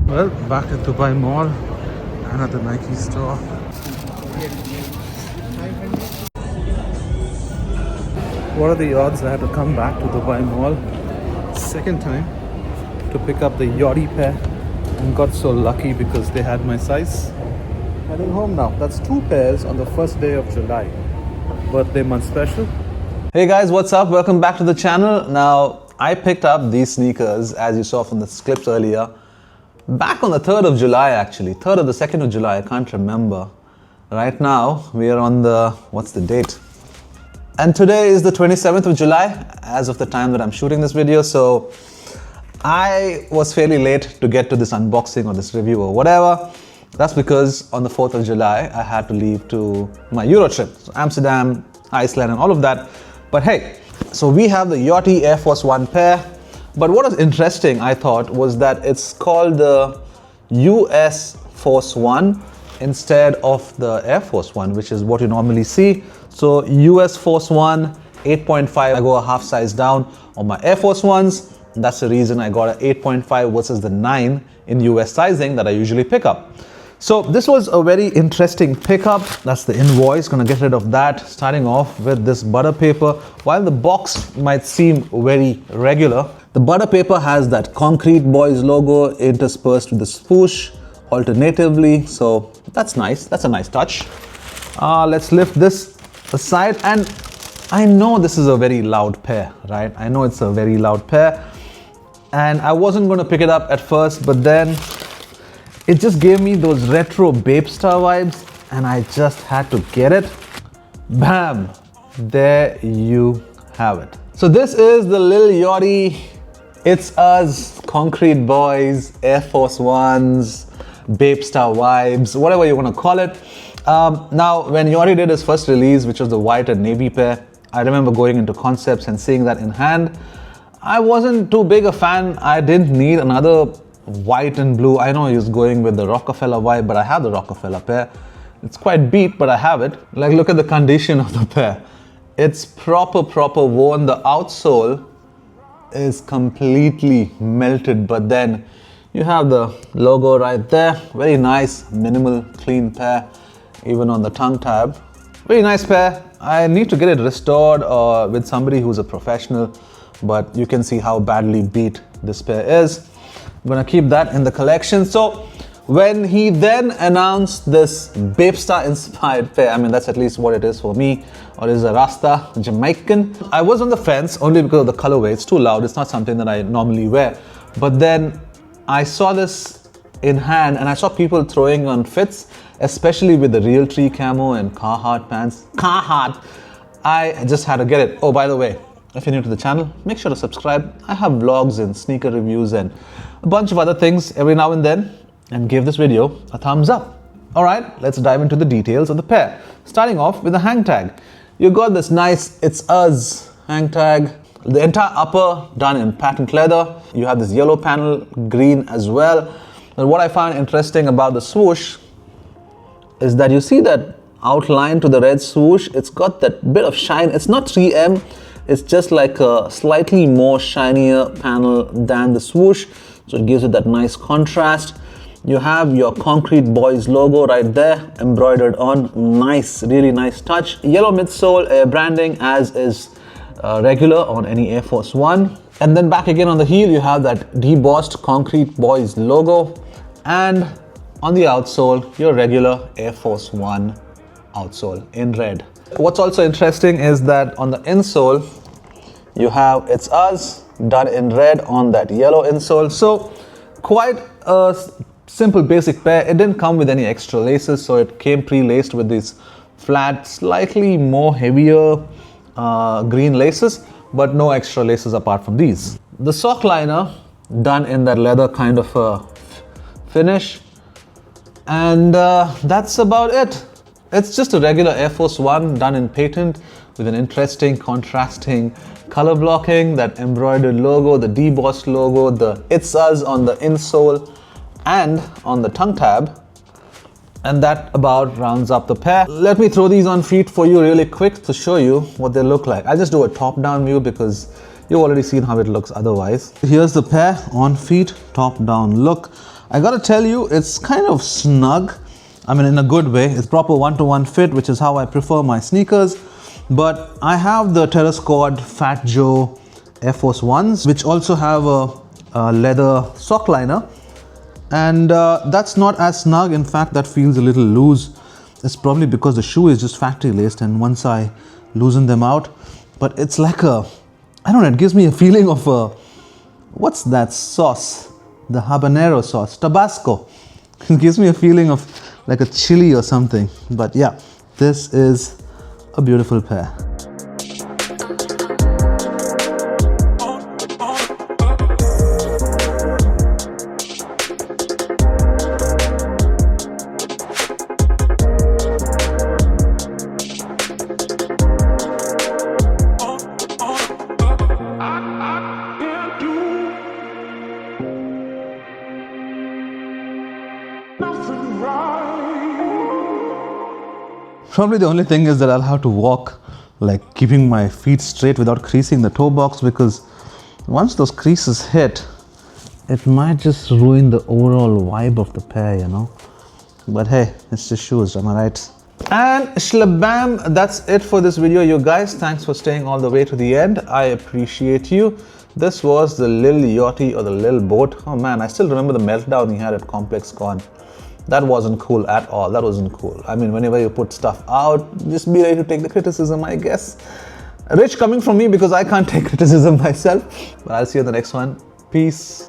Well, back at Dubai Mall and at the Nike store. What are the odds I had to come back to Dubai Mall second time to pick up the Yachty pair, and got so lucky because they had my size. Heading home now. That's 2 pairs on the first day of July. Birthday month special. Hey guys, what's up? Welcome back to the channel. Now, I picked up these sneakers, as you saw from the clips earlier, back on the 3rd of July actually. 3rd or the 2nd of July, I can't remember. Right now, we are on the, what's the date? And today is the 27th of July, as of the time that I'm shooting this video. So, I was fairly late to get to this unboxing or this review or whatever. That's because on the 4th of July, I had to leave to my Euro trip. So Amsterdam, Iceland and all of that. But hey, so we have the Yachty Air Force 1 pair. But what is interesting, I thought, was that it's called the US Force 1 instead of the Air Force 1, which is what you normally see. So US Force 1, 8.5, I go a half size down on my Air Force 1s. That's the reason I got an 8.5 versus the 9 in US sizing that I usually pick up. So this was a very interesting pickup. That's the invoice, gonna get rid of that. Starting off with this butter paper. While the box might seem very regular, the butter paper has that Concrete Boys logo interspersed with the swoosh alternatively. So that's nice, that's a nice touch. Let's lift this aside, and I know this is a very loud pair, right? I know it's a very loud pair. And I wasn't gonna pick it up at first, but then it just gave me those retro Bapesta vibes, and I just had to get it. Bam! There you have it. So this is the Lil Yachty. It's us, Concrete Boys, Air Force 1s, Bapesta vibes, whatever you want to call it. Now, when Yachty did his first release, which was the white and navy pair, I remember going into Concepts and seeing that in hand. I wasn't too big a fan. I didn't need another white and blue. I know he was going with the Rockefeller vibe, but I have the Rockefeller pair. It's quite beat, but I have it. Like, look at the condition of the pair. It's proper worn. The outsole is completely melted, but then you have the logo right there. Very nice, minimal, clean pair. Even on the tongue tab. Very nice pair. I need to get it restored with somebody who's a professional, but you can see how badly beat this pair is. I'm gonna keep that in the collection. So when he then announced this Bapesta inspired pair, I mean, that's at least what it is for me, or is a Rasta Jamaican. I was on the fence only because of the colorway. It's too loud. It's not something that I normally wear. But then I saw this in hand and I saw people throwing on fits, especially with the Real Tree camo and Carhartt pants. Carhartt! I just had to get it. Oh, by the way, if you're new to the channel, make sure to subscribe. I have vlogs and sneaker reviews and a bunch of other things every now and then, and give this video a thumbs up. Alright, let's dive into the details of the pair. Starting off with the hang tag. You got this nice It's Us hang tag. The entire upper done in patent leather. You have this yellow panel, green as well. And what I found interesting about the swoosh is that you see that outline to the red swoosh. It's got that bit of shine. It's not 3M. It's just like a slightly more shinier panel than the swoosh. So it gives it that nice contrast. You have your Concrete Boys logo right there, embroidered on. Nice, really nice touch. Yellow midsole branding, as is regular on any Air Force 1. And then back again on the heel, you have that debossed Concrete Boys logo. And on the outsole, your regular Air Force 1 outsole in red. What's also interesting is that on the insole, you have It's Us done in red on that yellow insole. So quite a simple basic pair. It didn't come with any extra laces, so it came pre-laced with these flat, slightly more heavier green laces, but no extra laces apart from these. The sock liner done in that leather kind of finish, and that's about it. It's just a regular Air Force 1 done in patent with an interesting contrasting color blocking, that embroidered logo, the debossed logo, the It's Us on the insole and on the tongue tab. And that about rounds up the pair. Let me throw these on feet for you really quick to show you what they look like. I'll just do a top-down view because you've already seen how it looks otherwise. Here's the pair on feet, top-down look. I gotta tell you, it's kind of snug. I mean, in a good way. It's proper one-to-one fit, which is how I prefer my sneakers. But I have the Terra Squad Fat Joe Air Force 1s, which also have a leather sock liner. And that's not as snug. In fact, that feels a little loose. It's probably because the shoe is just factory laced, and once I loosen them out, but it's like a, I don't know, it gives me a feeling of a, what's that sauce? The habanero sauce, Tabasco. It gives me a feeling of like a chili or something. But yeah, this is a beautiful pair. Probably the only thing is that I'll have to walk like keeping my feet straight without creasing the toe box, because once those creases hit, it might just ruin the overall vibe of the pair, you know. But hey, it's just shoes, am I right? And shlabam, that's it for this video, you guys. Thanks for staying all the way to the end. I appreciate you. This was the Lil Yachty, or the Lil Boat. Oh man, I still remember the meltdown he had at Complex Con. That wasn't cool at all. That wasn't cool. I mean, whenever you put stuff out, just be ready to take the criticism, I guess. Rich coming from me, because I can't take criticism myself. But I'll see you in the next one. Peace.